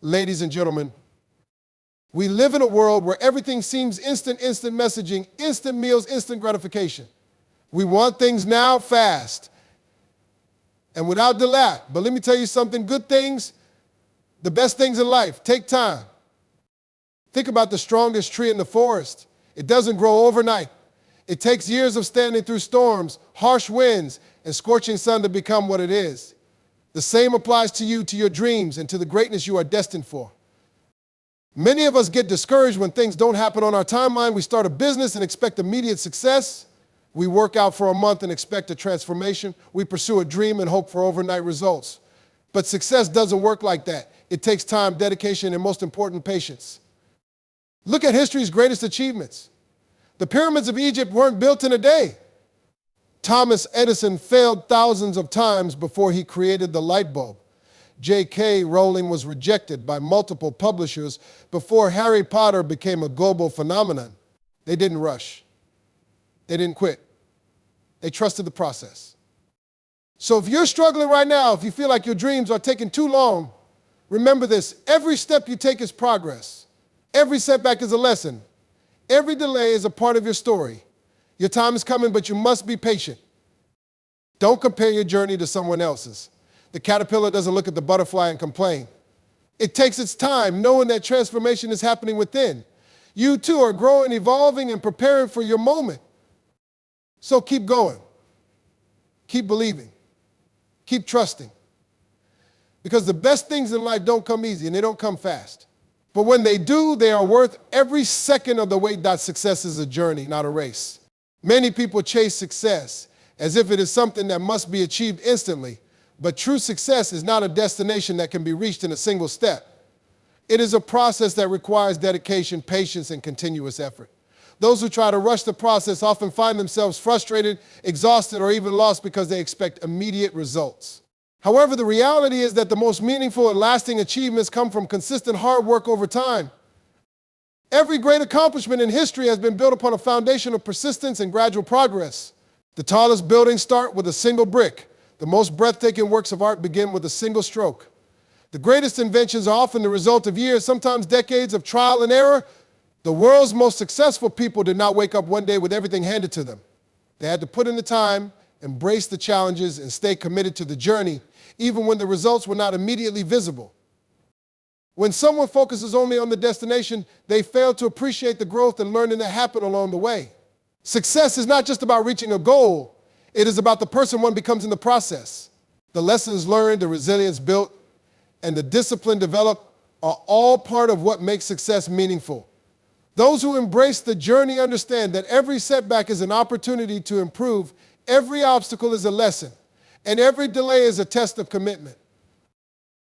Ladies and gentlemen, we live in a world where everything seems instant messaging, instant meals, instant gratification. We want things now, fast, and without delay. But let me tell you something, good things, the best things in life, take time. Think about the strongest tree in the forest. It doesn't grow overnight. It takes years of standing through storms, harsh winds, and scorching sun to become what it is. The same applies to you, to your dreams, and to the greatness you are destined for. Many of us get discouraged when things don't happen on our timeline. We start a business and expect immediate success. We work out for a month and expect a transformation. We pursue a dream and hope for overnight results. But success doesn't work like that. It takes time, dedication, and most important, patience. Look at history's greatest achievements. The pyramids of Egypt weren't built in a day. Thomas Edison failed thousands of times before he created the light bulb. J.K. Rowling was rejected by multiple publishers before Harry Potter became a global phenomenon. They didn't rush. They didn't quit. They trusted the process. So if you're struggling right now, if you feel like your dreams are taking too long, remember this: every step you take is progress. Every setback is a lesson. Every delay is a part of your story. Your time is coming, but you must be patient. Don't compare your journey to someone else's. The caterpillar doesn't look at the butterfly and complain. It takes its time, knowing that transformation is happening within. You too are growing, evolving, and preparing for your moment. So keep going. Keep believing. Keep trusting. Because the best things in life don't come easy, and they don't come fast. But when they do, they are worth every second of the wait. Success is a journey, not a race. Many people chase success as if it is something that must be achieved instantly. But true success is not a destination that can be reached in a single step. It is a process that requires dedication, patience, and continuous effort. Those who try to rush the process often find themselves frustrated, exhausted, or even lost because they expect immediate results. However, the reality is that the most meaningful and lasting achievements come from consistent hard work over time. Every great accomplishment in history has been built upon a foundation of persistence and gradual progress. The tallest buildings start with a single brick. The most breathtaking works of art begin with a single stroke. The greatest inventions are often the result of years, sometimes decades of trial and error. The world's most successful people did not wake up one day with everything handed to them. They had to put in the time, embrace the challenges, and stay committed to the journey, even when the results were not immediately visible. When someone focuses only on the destination, they fail to appreciate the growth and learning that happened along the way. Success is not just about reaching a goal. It is about the person one becomes in the process. The lessons learned, the resilience built, and the discipline developed are all part of what makes success meaningful. Those who embrace the journey understand that every setback is an opportunity to improve, every obstacle is a lesson, and every delay is a test of commitment.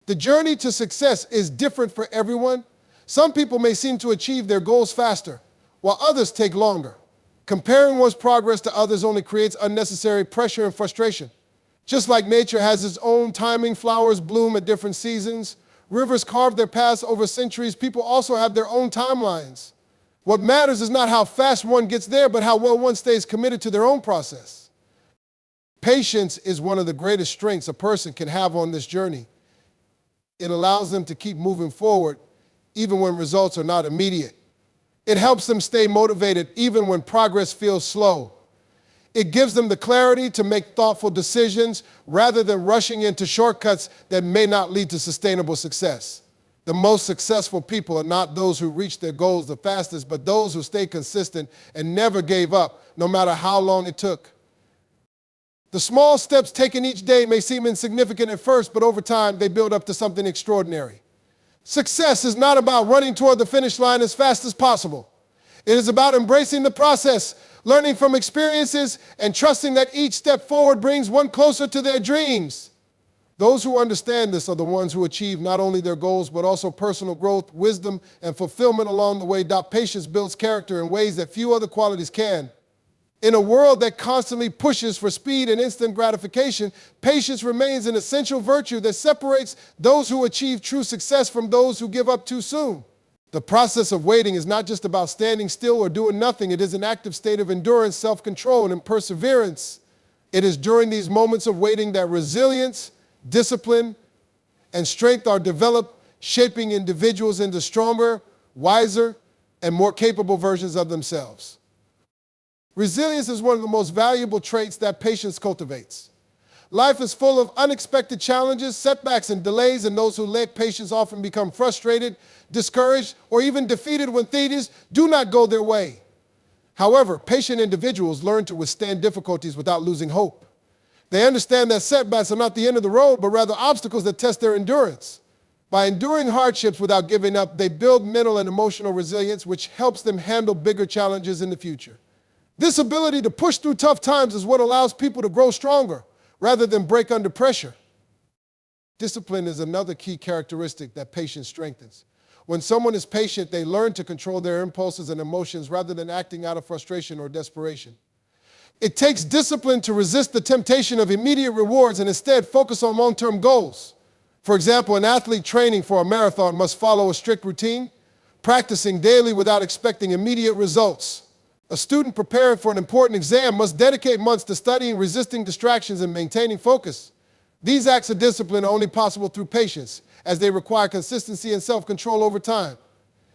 The journey to success is different for everyone. Some people may seem to achieve their goals faster, while others take longer. Comparing one's progress to others only creates unnecessary pressure and frustration. Just like nature has its own timing, flowers bloom at different seasons, rivers carve their paths over centuries, people also have their own timelines. What matters is not how fast one gets there, but how well one stays committed to their own process. Patience is one of the greatest strengths a person can have on this journey. It allows them to keep moving forward even when results are not immediate. It helps them stay motivated even when progress feels slow. It gives them the clarity to make thoughtful decisions rather than rushing into shortcuts that may not lead to sustainable success. The most successful people are not those who reach their goals the fastest, but those who stay consistent and never gave up, no matter how long it took. The small steps taken each day may seem insignificant at first, but over time they build up to something extraordinary. Success is not about running toward the finish line as fast as possible. It is about embracing the process, learning from experiences, and trusting that each step forward brings one closer to their dreams. Those who understand this are the ones who achieve not only their goals, but also personal growth, wisdom, and fulfillment along the way. Patience builds character in ways that few other qualities can. In a world that constantly pushes for speed and instant gratification, patience remains an essential virtue that separates those who achieve true success from those who give up too soon. The process of waiting is not just about standing still or doing nothing. It is an active state of endurance, self-control, and perseverance. It is during these moments of waiting that resilience, discipline, and strength are developed, shaping individuals into stronger, wiser, and more capable versions of themselves. Resilience is one of the most valuable traits that patience cultivates. Life is full of unexpected challenges, setbacks, and delays, and those who lack patience often become frustrated, discouraged, or even defeated when things do not go their way. However, patient individuals learn to withstand difficulties without losing hope. They understand that setbacks are not the end of the road, but rather obstacles that test their endurance. By enduring hardships without giving up, they build mental and emotional resilience, which helps them handle bigger challenges in the future. This ability to push through tough times is what allows people to grow stronger rather than break under pressure. Discipline is another key characteristic that patience strengthens. When someone is patient, they learn to control their impulses and emotions rather than acting out of frustration or desperation. It takes discipline to resist the temptation of immediate rewards and instead focus on long-term goals. For example, an athlete training for a marathon must follow a strict routine, practicing daily without expecting immediate results. A student preparing for an important exam must dedicate months to studying, resisting distractions, and maintaining focus. These acts of discipline are only possible through patience, as they require consistency and self-control over time.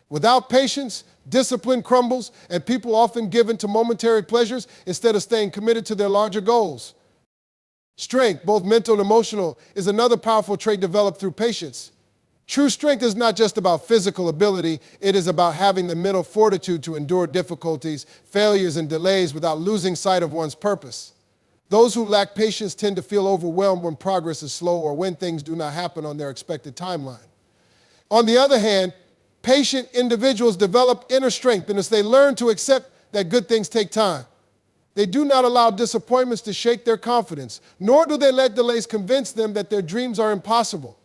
Without patience, discipline crumbles, and people often give in to momentary pleasures instead of staying committed to their larger goals. Strength, both mental and emotional, is another powerful trait developed through patience. True strength is not just about physical ability, it is about having the mental fortitude to endure difficulties, failures, and delays without losing sight of one's purpose. Those who lack patience tend to feel overwhelmed when progress is slow or when things do not happen on their expected timeline. On the other hand, patient individuals develop inner strength as they learn to accept that good things take time. They do not allow disappointments to shake their confidence, nor do they let delays convince them that their dreams are impossible.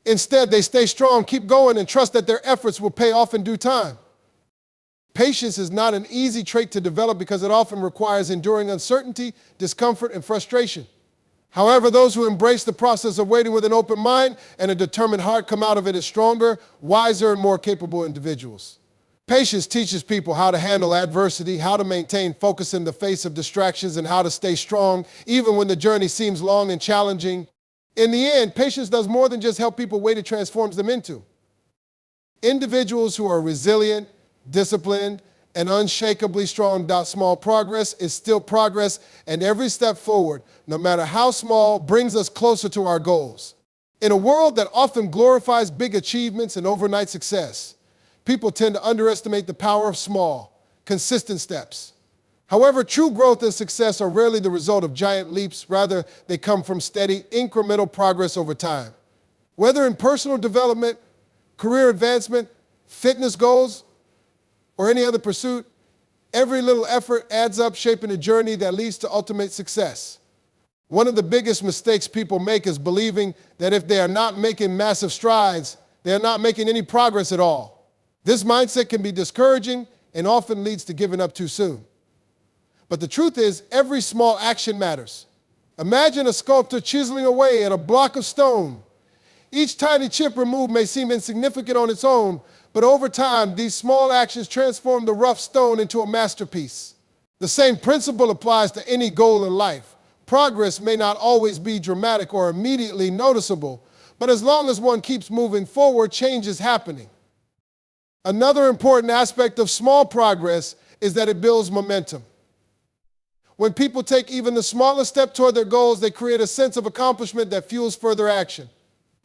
Instead, they stay strong, keep going, and trust that their efforts will pay off in due time. Patience is not an easy trait to develop because it often requires enduring uncertainty, discomfort, and frustration. However, those who embrace the process of waiting with an open mind and a determined heart come out of it as stronger, wiser, and more capable individuals. Patience teaches people how to handle adversity, how to maintain focus in the face of distractions, and how to stay strong even when the journey seems long and challenging. In the end, patience does more than just help people wait, it transforms them into individuals who are resilient, disciplined, and unshakably strong. Small progress is still progress, and every step forward, no matter how small, brings us closer to our goals. In a world that often glorifies big achievements and overnight success, people tend to underestimate the power of small, consistent steps. However, true growth and success are rarely the result of giant leaps. Rather, they come from steady, incremental progress over time. Whether in personal development, career advancement, fitness goals, or any other pursuit, every little effort adds up, shaping a journey that leads to ultimate success. One of the biggest mistakes people make is believing that if they are not making massive strides, they are not making any progress at all. This mindset can be discouraging and often leads to giving up too soon. But the truth is, every small action matters. Imagine a sculptor chiseling away at a block of stone. Each tiny chip removed may seem insignificant on its own, but over time, these small actions transform the rough stone into a masterpiece. The same principle applies to any goal in life. Progress may not always be dramatic or immediately noticeable, but as long as one keeps moving forward, change is happening. Another important aspect of small progress is that it builds momentum. When people take even the smallest step toward their goals, they create a sense of accomplishment that fuels further action.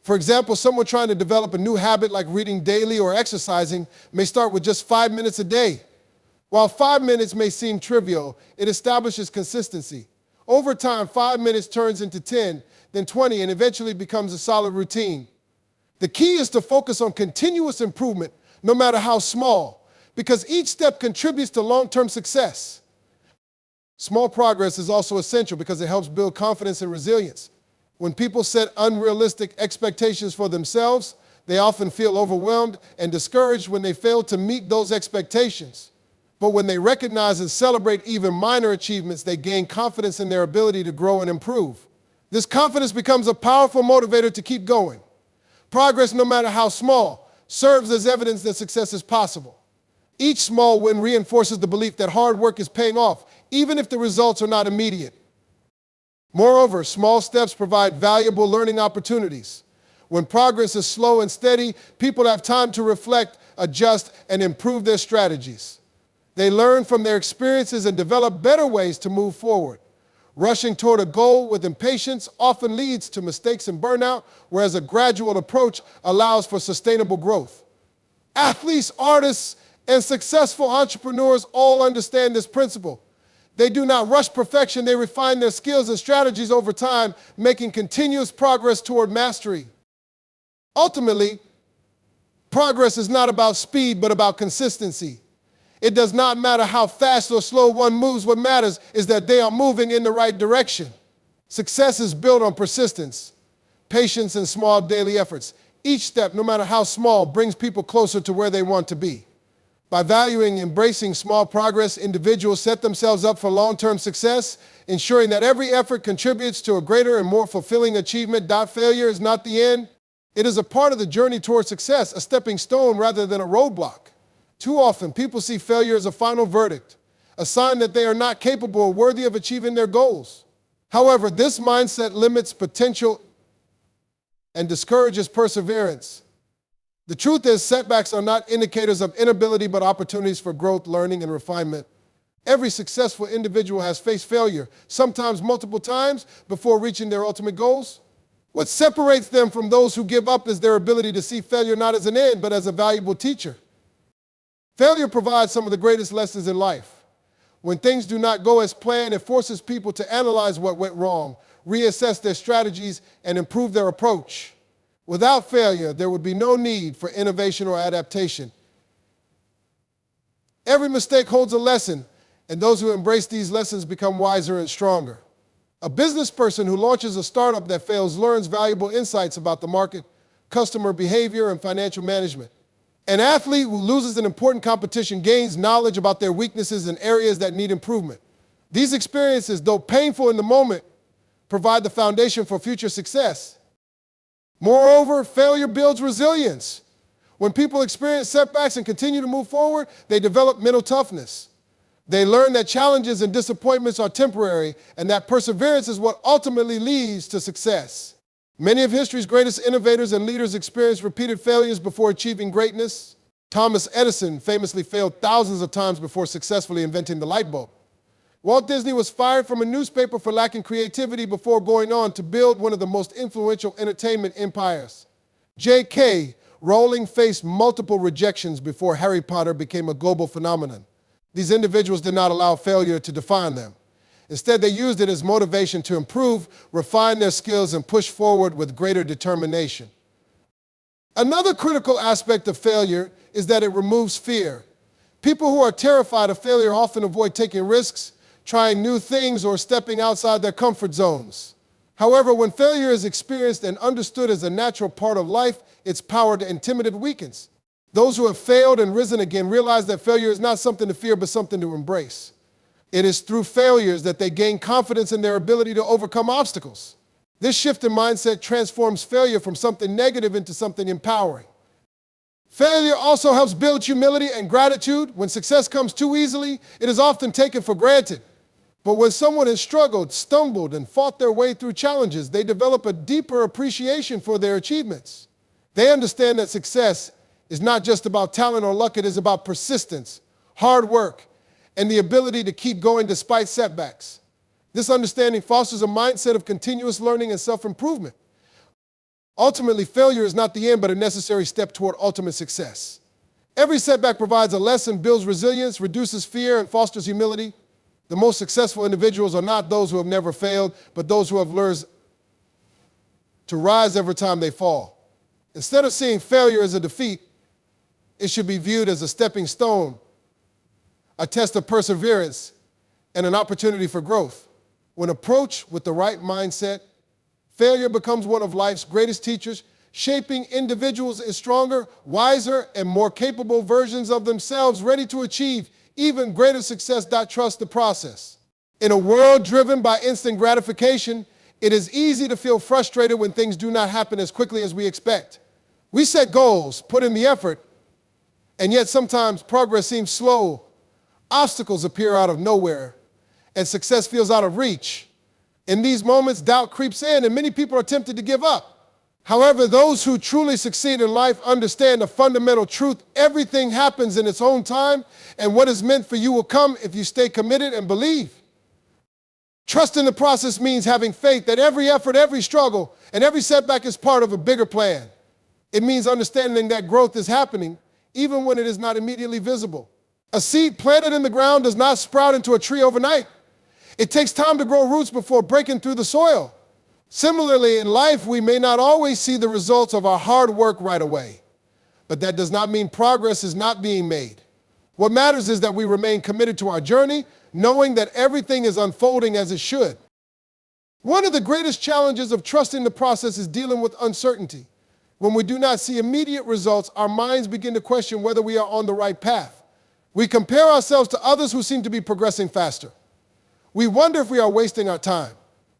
For example, someone trying to develop a new habit like reading daily or exercising may start with just 5 minutes a day. While 5 minutes may seem trivial, it establishes consistency. Over time, 5 minutes turns into 10, then 20, and eventually becomes a solid routine. The key is to focus on continuous improvement, no matter how small, because each step contributes to long-term success. Small progress is also essential because it helps build confidence and resilience. When people set unrealistic expectations for themselves, they often feel overwhelmed and discouraged when they fail to meet those expectations. But when they recognize and celebrate even minor achievements, they gain confidence in their ability to grow and improve. This confidence becomes a powerful motivator to keep going. Progress, no matter how small, serves as evidence that success is possible. Each small win reinforces the belief that hard work is paying off, even if the results are not immediate. Moreover, small steps provide valuable learning opportunities. When progress is slow and steady, people have time to reflect, adjust, and improve their strategies. They learn from their experiences and develop better ways to move forward. Rushing toward a goal with impatience often leads to mistakes and burnout, whereas a gradual approach allows for sustainable growth. Athletes, artists, and successful entrepreneurs all understand this principle. They do not rush perfection, they refine their skills and strategies over time, making continuous progress toward mastery. Ultimately, progress is not about speed, but about consistency. It does not matter how fast or slow one moves. What matters is that they are moving in the right direction. Success is built on persistence, patience, and small daily efforts. Each step, no matter how small, brings people closer to where they want to be. By valuing and embracing small progress, individuals set themselves up for long-term success, ensuring that every effort contributes to a greater and more fulfilling achievement. Failure is not the end. It is a part of the journey toward success, a stepping stone rather than a roadblock. Too often, people see failure as a final verdict, a sign that they are not capable or worthy of achieving their goals. However, this mindset limits potential and discourages perseverance. The truth is, setbacks are not indicators of inability, but opportunities for growth, learning, and refinement. Every successful individual has faced failure, sometimes multiple times, before reaching their ultimate goals. What separates them from those who give up is their ability to see failure not as an end, but as a valuable teacher. Failure provides some of the greatest lessons in life. When things do not go as planned, it forces people to analyze what went wrong, reassess their strategies, and improve their approach. Without failure, there would be no need for innovation or adaptation. Every mistake holds a lesson, and those who embrace these lessons become wiser and stronger. A business person who launches a startup that fails learns valuable insights about the market, customer behavior, and financial management. An athlete who loses an important competition gains knowledge about their weaknesses and areas that need improvement. These experiences, though painful in the moment, provide the foundation for future success. Moreover, failure builds resilience. When people experience setbacks and continue to move forward, they develop mental toughness. They learn that challenges and disappointments are temporary and that perseverance is what ultimately leads to success. Many of history's greatest innovators and leaders experienced repeated failures before achieving greatness. Thomas Edison famously failed thousands of times before successfully inventing the light bulb. Walt Disney was fired from a newspaper for lacking creativity before going on to build one of the most influential entertainment empires. J.K. Rowling faced multiple rejections before Harry Potter became a global phenomenon. These individuals did not allow failure to define them. Instead, they used it as motivation to improve, refine their skills, and push forward with greater determination. Another critical aspect of failure is that it removes fear. People who are terrified of failure often avoid taking risks, trying new things, or stepping outside their comfort zones. However, when failure is experienced and understood as a natural part of life, its power to intimidate weakens. Those who have failed and risen again realize that failure is not something to fear, but something to embrace. It is through failures that they gain confidence in their ability to overcome obstacles. This shift in mindset transforms failure from something negative into something empowering. Failure also helps build humility and gratitude. When success comes too easily, it is often taken for granted. But when someone has struggled, stumbled, and fought their way through challenges, they develop a deeper appreciation for their achievements. They understand that success is not just about talent or luck, it is about persistence, hard work, and the ability to keep going despite setbacks. This understanding fosters a mindset of continuous learning and self-improvement. Ultimately, failure is not the end, but a necessary step toward ultimate success. Every setback provides a lesson, builds resilience, reduces fear, and fosters humility. The most successful individuals are not those who have never failed, but those who have learned to rise every time they fall. Instead of seeing failure as a defeat, it should be viewed as a stepping stone, a test of perseverance, and an opportunity for growth. When approached with the right mindset, failure becomes one of life's greatest teachers, shaping individuals as stronger, wiser, and more capable versions of themselves, ready to achieve even greater success. Trust the process. In a world driven by instant gratification, it is easy to feel frustrated when things do not happen as quickly as we expect. We set goals, put in the effort, and yet sometimes progress seems slow. Obstacles appear out of nowhere, and success feels out of reach. In these moments, doubt creeps in, and many people are tempted to give up. However, those who truly succeed in life understand a fundamental truth. Everything happens in its own time, and what is meant for you will come if you stay committed and believe. Trust in the process means having faith that every effort, every struggle, and every setback is part of a bigger plan. It means understanding that growth is happening even when it is not immediately visible. A seed planted in the ground does not sprout into a tree overnight. It takes time to grow roots before breaking through the soil. Similarly, in life, we may not always see the results of our hard work right away, but that does not mean progress is not being made. What matters is that we remain committed to our journey, knowing that everything is unfolding as it should. One of the greatest challenges of trusting the process is dealing with uncertainty. When we do not see immediate results, our minds begin to question whether we are on the right path. We compare ourselves to others who seem to be progressing faster. We wonder if we are wasting our time.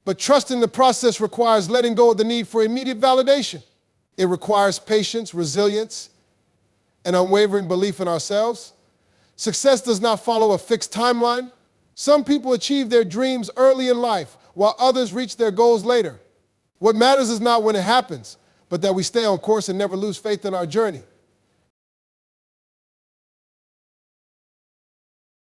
But trusting the process requires letting go of the need for immediate validation. It requires patience, resilience, and unwavering belief in ourselves. Success does not follow a fixed timeline. Some people achieve their dreams early in life, while others reach their goals later. What matters is not when it happens, but that we stay on course and never lose faith in our journey.